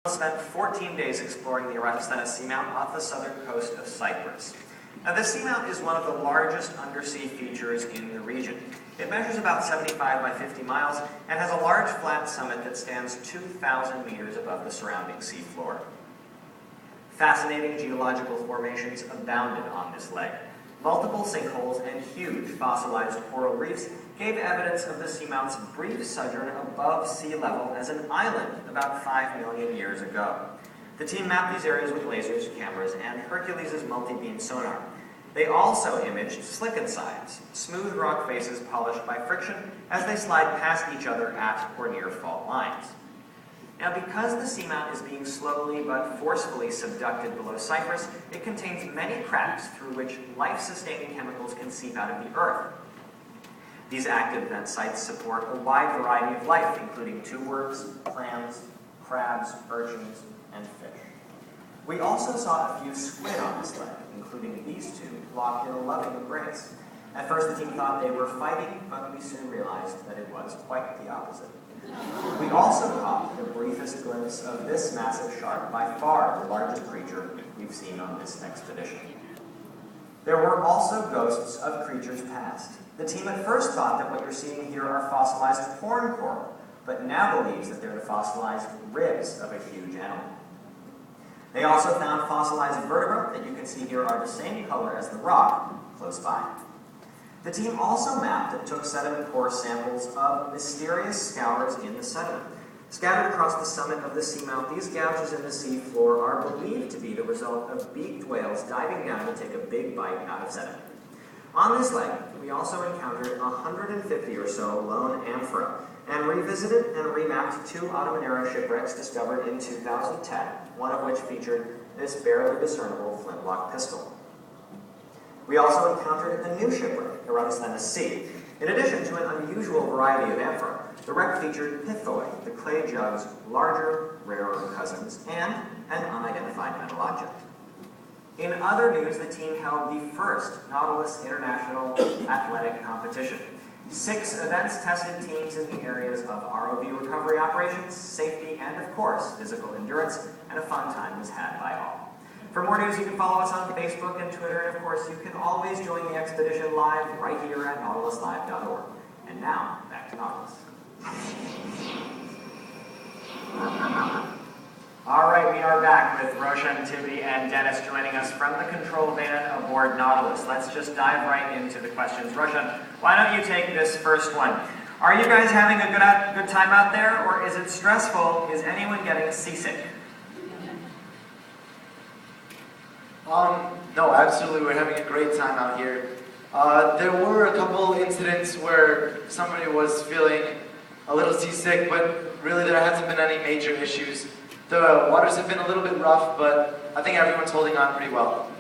Spent 14 days exploring the Eratosthenes Seamount off the southern coast of Cyprus. Now, this seamount is one of the largest undersea features in the region. It measures about 75 by 50 miles and has a large flat summit that stands 2,000 meters above the surrounding seafloor. Fascinating geological formations abounded on this leg. Multiple sinkholes and huge fossilized coral reefs gave evidence of the seamount's brief sojourn above sea level as an island about 5 million years ago. The team mapped these areas with lasers, cameras, and Hercules' multi-beam sonar. They also imaged slickensides, smooth rock faces polished by friction as they slide past each other at or near fault lines. Now, because the seamount is being slowly but forcefully subducted below Cyprus, it contains many cracks through which life-sustaining chemicals can seep out of the earth. These active vent sites support a wide variety of life, including tubeworms, clams, crabs, urchins, and fish. We also saw a few squid on this leg, including these two, locked in a loving embrace. At first, the team thought they were fighting, but we soon realized that it was quite the opposite. We also caught the briefest glimpse of this massive shark, by far the largest creature we've seen on this expedition. There were also ghosts of creatures past. The team at first thought that what you're seeing here are fossilized horn coral, but now believes that they're the fossilized ribs of a huge animal. They also found fossilized vertebrae that you can see here are the same color as the rock close by. The team also mapped and took sediment core samples of mysterious scours in the sediment. Scattered across the summit of the seamount, these gouges in the seafloor are believed to be the result of beaked whales diving down to take a big bite out of sediment. On this leg, we also encountered 150 or so lone amphora, and revisited and remapped two Ottoman-era shipwrecks discovered in 2010, one of which featured this barely discernible flintlock pistol. We also encountered a new shipwreck, Eratosthenes C. In addition to an unusual variety of amphora, the wreck featured pithoi, the clay jug's larger, rarer cousins, and an unidentified metal object. In other news, the team held the first Nautilus International Athletic Competition. 6 events tested teams in the areas of ROV recovery operations, safety, and of course, physical endurance, and a fun time was had by all. For more news, you can follow us on Facebook and Twitter, and of course, you can always join the expedition live right here at nautiluslive.org. And now, back to Nautilus. All right, we are back with Roshan, Tibbity, and Dennis joining us from the control van aboard Nautilus. Let's just dive right into the questions. Roshan, why don't you take this first one? Are you guys having a good time out there, or is it stressful? Is anyone getting seasick? No, absolutely. We're having a great time out here. There were a couple incidents where somebody was feeling a little seasick, but really there hasn't been any major issues. The waters have been a little bit rough, but I think everyone's holding on pretty well.